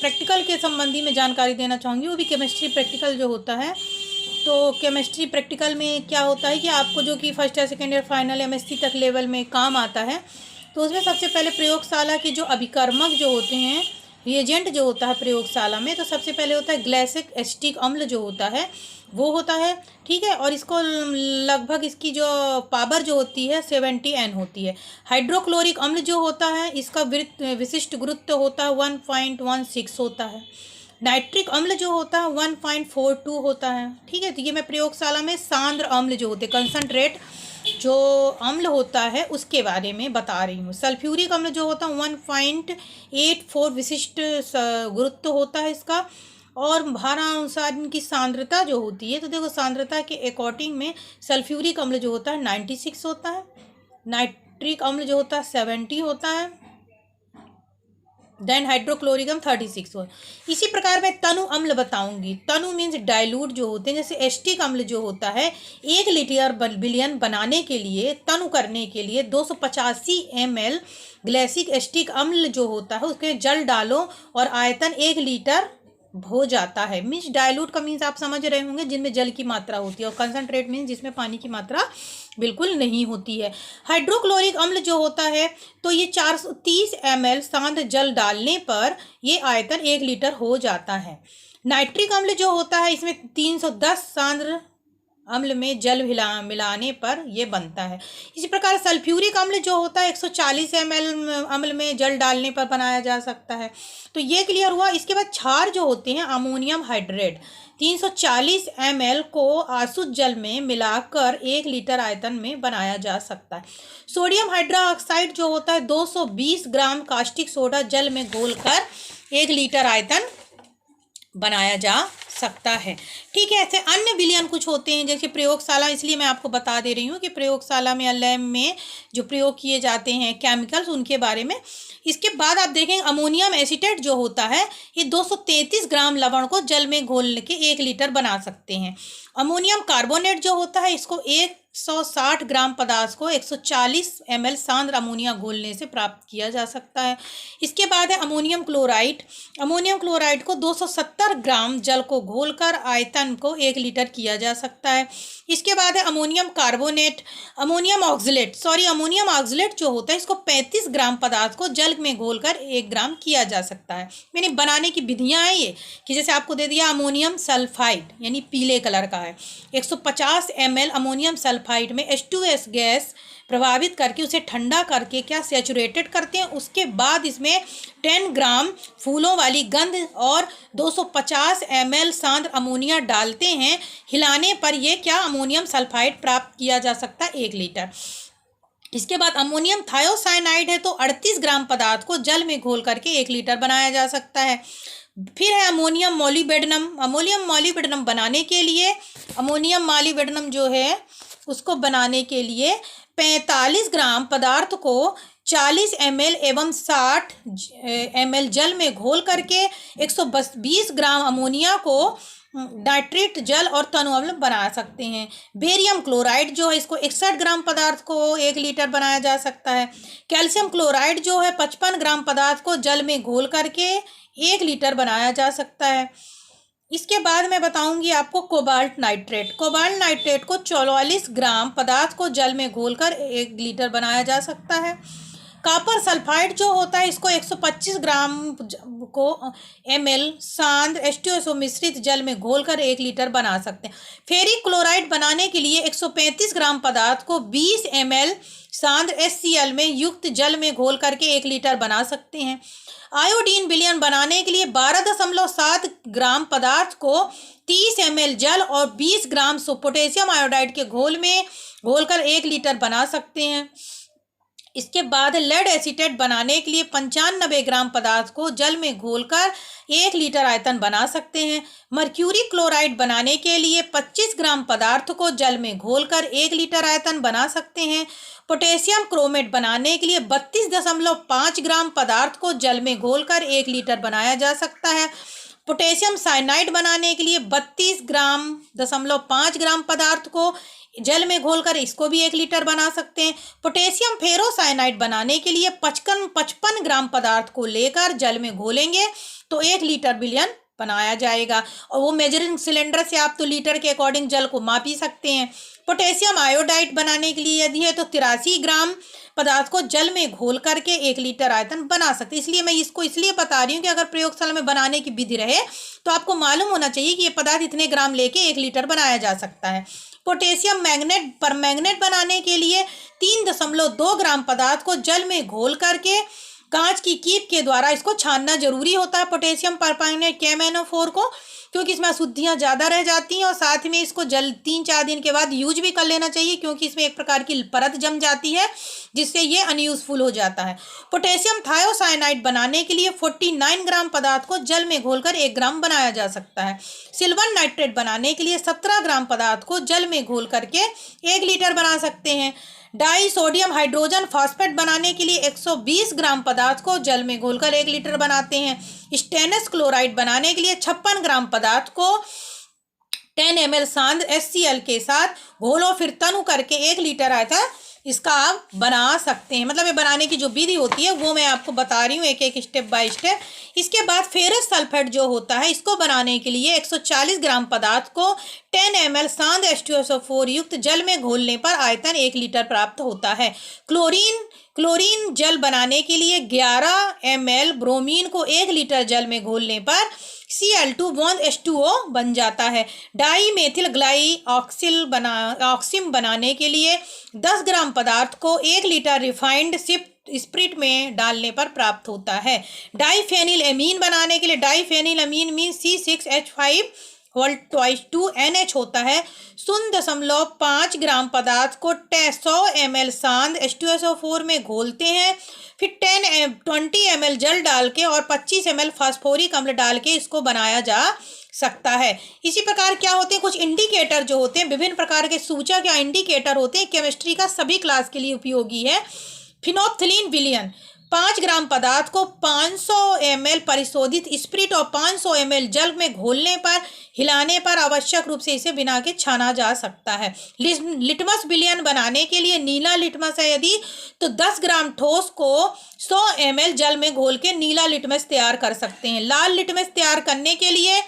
Practical के संबंधी में जानकारी देना चाहूँगी, वो भी केमिस्ट्री प्रैक्टिकल जो होता है। तो केमिस्ट्री प्रैक्टिकल में क्या होता है कि आपको जो कि फर्स्ट या सेकेंड ईयर फाइनल एमएससी तक लेवल में काम आता है, तो उसमें सबसे पहले प्रयोगशाला की जो अभिकर्मक जो होते हैं, रिएजेंट जो होता है प्रयोगशाला में, तो सबसे पहले होता है ग्लाइसिक एसिटिक अम्ल जो होता है वो होता है, ठीक है। और इसको लगभग इसकी जो पावर जो होती है 70 N होती है। हाइड्रोक्लोरिक अम्ल जो होता है इसका विशिष्ट गुरुत्व होता है 1.16 होता है। नाइट्रिक अम्ल जो होता है 1.42 होता है, ठीक है। तो ये मैं प्रयोगशाला में सांद्र अम्ल जो होते हैं, कंसनट्रेट जो अम्ल होता है उसके बारे में बता रही हूँ। सल्फ्यूरिक अम्ल जो होता है 1.84 विशिष्ट गुरुत्व होता है इसका। और भारानुसार इनकी सांद्रता जो होती है, तो देखो सांद्रता के अकॉर्डिंग में सल्फ्यूरिक अम्ल जो होता है 96 होता है, नाइट्रिक अम्ल जो होता है 70 होता है, देन हाइड्रोक्लोरिक अम्ल 36 हो। इसी प्रकार मैं तनु अम्ल बताऊंगी। तनु मीन्स डाइल्यूट जो होते हैं, जैसे एस्टिक अम्ल जो होता है 1 लीटर बिलियन बनाने के लिए, तनु करने के लिए 285 ml ग्लाइसिक एस्टिक अम्ल जो होता है उसके जल डालो और आयतन 1 लीटर हो जाता है। मीन्स डाइल्यूट का मीन्स आप समझ रहे होंगे जिनमें जल की मात्रा होती है, और कंसनट्रेट मीन्स जिसमें पानी की मात्रा बिल्कुल नहीं होती है। हाइड्रोक्लोरिक अम्ल जो होता है तो ये 430 ml सांद्र जल डालने पर ये आयतन 1 लीटर हो जाता है। नाइट्रिक अम्ल जो होता है इसमें 310 सांद्र अम्ल में जल मिलाने पर ये बनता है। इसी प्रकार सल्फ्यूरिक अम्ल जो होता है 140 ml अम्ल में जल डालने पर बनाया जा सकता है। तो ये क्लियर हुआ। इसके बाद क्षार जो होते हैं अमोनियम हाइड्रेट 340 ml को आसुत जल में मिलाकर 1 लीटर आयतन में बनाया जा सकता है। सोडियम हाइड्रोक्साइड जो होता है 220 ग्राम कास्टिक सोडा जल में घोलकर 1 लीटर आयतन बनाया जा सकता है, ठीक है। ऐसे अन्य विलयन कुछ होते हैं जैसे प्रयोगशाला, इसलिए मैं आपको बता दे रही हूँ कि प्रयोगशाला में या लैब में जो प्रयोग किए जाते हैं केमिकल्स उनके बारे में। इसके बाद आप देखेंगे अमोनियम एसीटेट जो होता है ये 233 ग्राम लवण को जल में घोल के 1 लीटर बना सकते हैं। अमोनियम कार्बोनेट जो होता है इसको 160 ग्राम पदार्थ को 140 ml सांद्र अमोनिया घोलने से प्राप्त किया जा सकता है। इसके बाद है अमोनियम क्लोराइड। अमोनियम क्लोराइड को 270 ग्राम जल को घोलकर आयतन को 1 लीटर किया जा सकता है। इसके बाद है अमोनियम कार्बोनेट। अमोनियम ऑक्सलेट जो होता है इसको 35 ग्राम पदार्थ को जल में घोलकर 1 ग्राम किया जा सकता है। मैंने बनाने की विधियाँ हैं ये कि जैसे आपको दे दिया अमोनियम सल्फाइड यानी पीले कलर का है, 150 ml अमोनियम सल्फाइड में H2S गैस प्रभावित करके उसे ठंडा करके क्या सैचुरेटेड करते हैं। उसके बाद इसमें 10 ग्राम फूलों वाली गंध और 250 ml सांद्र अमोनिया डालते हैं। हिलाने पर ये क्या अमोनियम सल्फाइड प्राप्त किया जा सकता है 1 लीटर। इसके बाद अमोनियम थायोसाइनाइड है तो 38 ग्राम पदार्थ को जल में घोल करके 1 लीटर बनाया जा सकता है। फिर है अमोनियम मॉलिब्डेनम। अमोनियम मॉलिब्डेनम बनाने के लिए अमोनियम मॉलिब्डेनम जो है उसको बनाने के लिए 45 ग्राम पदार्थ को 40 ml एवं 60 ml जल में घोल करके 120 ग्राम अमोनिया को नाइट्रेट जल और तनु अम्ल बना सकते हैं। बेरियम क्लोराइड जो है इसको 61 ग्राम पदार्थ को 1 लीटर बनाया जा सकता है। कैल्शियम क्लोराइड जो है 55 ग्राम पदार्थ को जल में घोल करके 1 लीटर बनाया जा सकता है। इसके बाद मैं बताऊंगी आपको कोबाल्ट नाइट्रेट। कोबाल्ट नाइट्रेट को 44 ग्राम पदार्थ को जल में घोलकर 1 लीटर बनाया जा सकता है। कॉपर सल्फाइड जो होता है इसको 125 ग्राम को ml सांद्र H2SO मिश्रित जल में घोलकर 1 लीटर बना सकते हैं। फेरिक क्लोराइड बनाने के लिए 135 ग्राम पदार्थ को 20 ml सांद्र HCl में युक्त जल में घोल करके 1 लीटर बना सकते हैं। आयोडीन विलयन बनाने के लिए 12.7 ग्राम पदार्थ को 30 ml जल और 20 ग्राम पोटेशियम आयोडाइड के घोल में घोलकर 1 लीटर बना सकते हैं। इसके बाद लेड एसीटेट बनाने के लिए 95 ग्राम पदार्थ को जल में घोलकर 1 लीटर आयतन बना सकते हैं। मर्क्यूरी क्लोराइड बनाने के लिए 25 ग्राम पदार्थ को जल में घोलकर 1 लीटर आयतन बना सकते हैं। पोटेशियम क्रोमेट बनाने के लिए 32.5 ग्राम पदार्थ को जल में घोलकर 1 लीटर बनाया जा सकता है। पोटेशियम साइनाइड बनाने के लिए 32.5 ग्राम पदार्थ को जल में घोलकर इसको भी 1 लीटर बना सकते हैं। पोटेशियम फेरोसाइनाइड बनाने के लिए 55 ग्राम पदार्थ को लेकर जल में घोलेंगे तो 1 लीटर विलयन बनाया जाएगा। और वो मेजरिंग सिलेंडर से आप तो लीटर के अकॉर्डिंग जल को माप ही सकते हैं। पोटेशियम आयोडाइड बनाने के लिए यदि है तो 83 ग्राम पदार्थ को जल में घोल करके 1 लीटर आयतन बना सकते हैं। इसलिए मैं इसको इसलिए बता रही हूँ कि अगर प्रयोगशाला में बनाने की विधि रहे तो आपको मालूम होना चाहिए कि ये पदार्थ इतने ग्राम लेके 1 लीटर बनाया जा सकता है। पोटेशियम मैग्नेट परमैंगनेट बनाने के लिए 3.2 ग्राम पदार्थ को जल में घोल करके कांच की कीप के द्वारा इसको छानना जरूरी होता है। पोटेशियम परमैंगनेट KMnO4 को, क्योंकि इसमें अशुद्धियाँ ज़्यादा रह जाती हैं और साथ में इसको जल 3-4 दिन के बाद यूज भी कर लेना चाहिए, क्योंकि इसमें एक प्रकार की परत जम जाती है जिससे ये अनयूजफुल हो जाता है। पोटेशियम थायोसाइनाइड बनाने के लिए 49 ग्राम पदार्थ को जल में घोलकर 1 ग्राम बनाया जा सकता है। सिल्वर नाइट्रेट बनाने के लिए 17 ग्राम पदार्थ को जल में घोल करके 1 लीटर बना सकते हैं। डाई सोडियम हाइड्रोजन फॉस्फेट बनाने के लिए 120 ग्राम पदार्थ को जल में घोलकर 1 लीटर बनाते हैं। स्टेनस क्लोराइड बनाने के लिए 56 ग्राम पदार्थ को 10 ml सांद्र HCl के साथ घोलो फिर तनु करके 1 लीटर आता इसका आप बना सकते हैं। मतलब ये बनाने की जो विधि होती है वो मैं आपको बता रही हूँ एक एक स्टेप बाय स्टेप। इसके बाद फेरस सल्फेट जो होता है इसको बनाने के लिए 140 ग्राम पदार्थ को 10 ml सांद्र H2SO4 युक्त जल में घोलने पर आयतन 1 लीटर प्राप्त होता है। क्लोरीन जल बनाने के लिए 11 ml ब्रोमीन को 1 लीटर जल में घोलने पर Cl2 बॉन्ड H2O बन जाता है। डाई मेथिल ऑक्सिम बनाने के लिए 10 ग्राम पदार्थ को 1 लीटर रिफाइंड स्प्रिट में डालने पर प्राप्त होता है। डाईफेनिल एमीन बनाने के लिए डाईफेनिल अमीन मीन C6H5 2NH होता है। 0.5 ग्राम पदार्थ को 100 ml सांद्र H2SO4 में घोलते हैं, फिर 20 ml जल डाल के और 25 ml फास्फोरिक अम्ल डाल के इसको बनाया जा सकता है। इसी प्रकार क्या होते हैं कुछ इंडिकेटर जो होते हैं, विभिन्न प्रकार के सूचक या इंडिकेटर होते हैं, केमिस्ट्री का सभी क्लास के लिए उपयोगी है। फिनोप्थिलीन विलयन 5 ग्राम पदार्थ को 500 ml परिशोधित स्प्रिट और 500 ml जल में घोलने पर हिलाने पर आवश्यक रूप से इसे बिना के छाना जा सकता है। लिटमस विलयन बनाने के लिए नीला लिटमस है यदि तो 10 ग्राम ठोस को 100 ml जल में घोल के नीला लिटमस तैयार कर सकते हैं। लाल लिटमस तैयार करने के लिए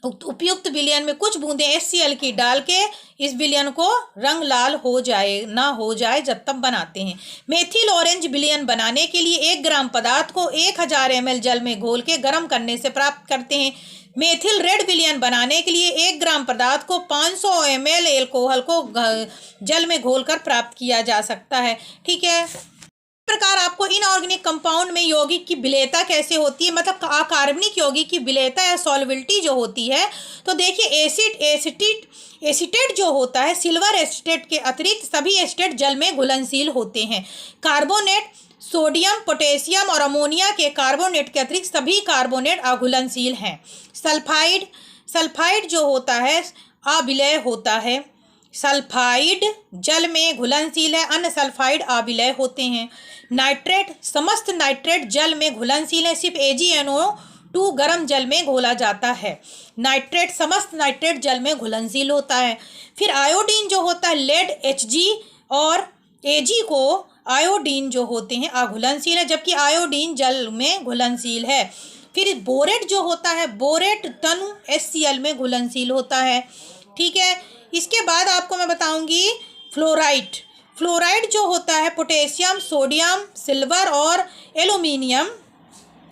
उपयुक्त विलयन में कुछ बूंदें HCl की डाल के इस विलयन को रंग लाल हो जाए जब तक बनाते हैं। मेथिल ऑरेंज विलयन बनाने के लिए 1 ग्राम पदार्थ को 1000 ml जल में घोल के गर्म करने से प्राप्त करते हैं। मेथिल रेड विलयन बनाने के लिए 1 ग्राम पदार्थ को 500 ml एल्कोहल को जल में घोलकर प्राप्त किया जा सकता है। ठीक है, प्रकार आपको इनऑर्गेनिक कंपाउंड में यौगिक की विलेयता कैसे होती है, मतलब अकार्बनिक यौगिक की विलेयता या सॉल्युबिलिटी जो होती है। तो देखिए एसीटेट जो होता है, सिल्वर एसीटेट के अतिरिक्त सभी एसीटेट जल में घुलनशील होते हैं। कार्बोनेट सोडियम पोटेशियम और अमोनिया के कार्बोनेट के अतिरिक्त सभी कार्बोनेट अघुलनशील हैं। सल्फाइड जो होता है अविलय होता है। सल्फाइड जल में घुलनशील है, अन्य सल्फाइड अविलय होते हैं। नाइट्रेट समस्त नाइट्रेट जल में घुलनशील है, सिर्फ AgNO2 गर्म जल में घोला जाता है। नाइट्रेट समस्त नाइट्रेट जल में घुलनशील होता है। फिर आयोडीन जो होता है लेड Hg और Ag को आयोडीन जो होते हैं अघुलनशील है, जबकि आयोडीन जल में घुलनशील है। फिर बोरेट जो होता है बोरेट तनु HCl में घुलनशील होता है। ठीक है, इसके बाद आपको मैं बताऊंगी फ्लोराइड जो होता है पोटेशियम सोडियम सिल्वर और एल्यूमिनियम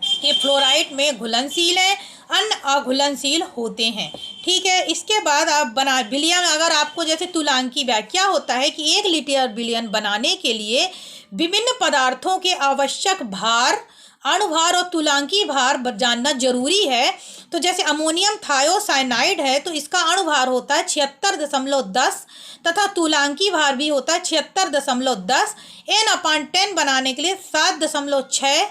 के फ्लोराइड में घुलनशील है, अन्य अघुलनशील होते हैं। ठीक है, इसके बाद आप विलयन अगर आपको जैसे तुलांकी व्याख्या होता है कि 1 लीटर विलयन बनाने के लिए विभिन्न पदार्थों के आवश्यक भार अणुभार और तुलांकी भार जानना जरूरी है। तो जैसे अमोनियम थायोसाइनाइड है तो इसका अणुभार होता है 76.10 तथा तुलांकी भार भी होता है 76.10। N/10 बनाने के लिए 7.6,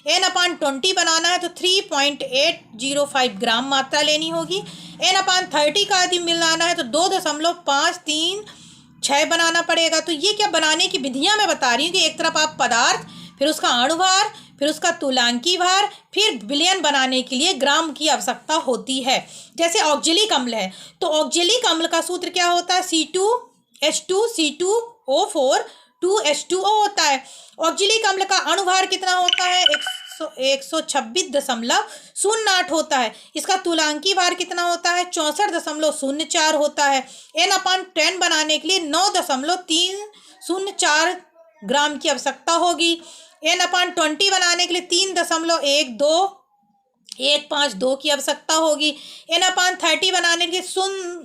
N/20 बनाना है तो 3.805 ग्राम मात्रा लेनी होगी। N/30 का यदि मिलाना है तो 2.536 बनाना पड़ेगा। तो ये क्या बनाने की विधियां मैं बता रही हूँ कि एक तरफ आप पदार्थ, फिर उसका अणुभार, फिर उसका तुलांकी भार, फिर बिलियन बनाने के लिए ग्राम की आवश्यकता होती है। जैसे ऑक्जेलिक अम्ल है तो ऑक्जेलिक अम्ल का सूत्र क्या होता है, C2H2CO4 2H2O होता है। ऑक्जेलिक अम्ल का अणुभार कितना होता है, 126.08 होता है। इसका तुलांकी भार कितना होता है, 64.04 होता है। N/10 बनाने के लिए 9.304 ग्राम की आवश्यकता होगी। N/20 बनाने के लिए 3.12152 की आवश्यकता होगी। N/30 बनाने के लिए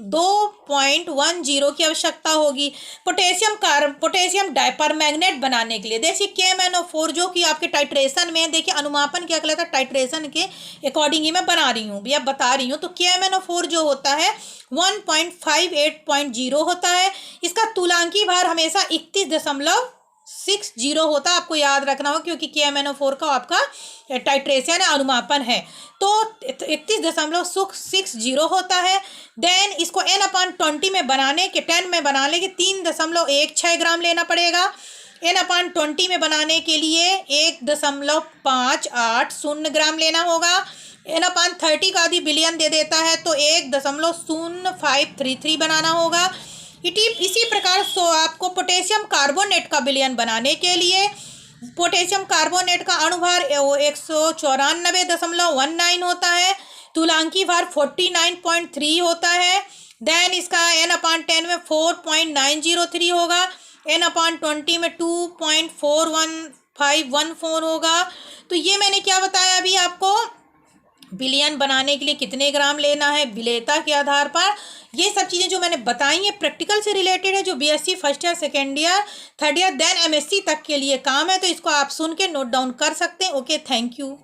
2.10 की आवश्यकता होगी। पोटेशियम डायपरमैग्नेट बनाने के लिए देखिए KMnO4 जो कि आपके टाइट्रेशन में, देखिए अनुमापन क्या कहलाता है, टाइट्रेशन के अकॉर्डिंग ही मैं बना रही हूँ या बता रही हूँ। तो KMnO4 जो होता है 1.58.0 होता है। इसका तुलांकी भार हमेशा 31.60 होता है, आपको याद रखना हो, क्योंकि KMnO4 का आपका टाइट्रेशन है, अनुमापन है, तो 31.60 होता है। देन इसको N/20 में बनाने के 10 में बनाने के 3.16 ग्राम लेना पड़ेगा। N/20 में बनाने के लिए 1.580 ग्राम लेना होगा। N/30 का आधी बिलियन दे देता है तो 1.0533 बनाना होगा। इसी प्रकार आपको पोटेशियम कार्बोनेट का बिलियन बनाने के लिए पोटेशियम कार्बोनेट का अणुभार 194.19 होता है, तुलांकी भार 49.3 होता है। देन इसका N/10 में 4.903 होगा, N/20 में 2.41514 होगा। तो ये मैंने क्या बताया अभी आपको, बिलियन बनाने के लिए कितने ग्राम लेना है विलेयता के आधार पर। ये सब चीज़ें जो मैंने बताई हैं प्रैक्टिकल से रिलेटेड है, जो BSc first year, second year, third year, then MSc तक के लिए काम है। तो इसको आप सुन के नोट डाउन कर सकते हैं। Okay, thank you.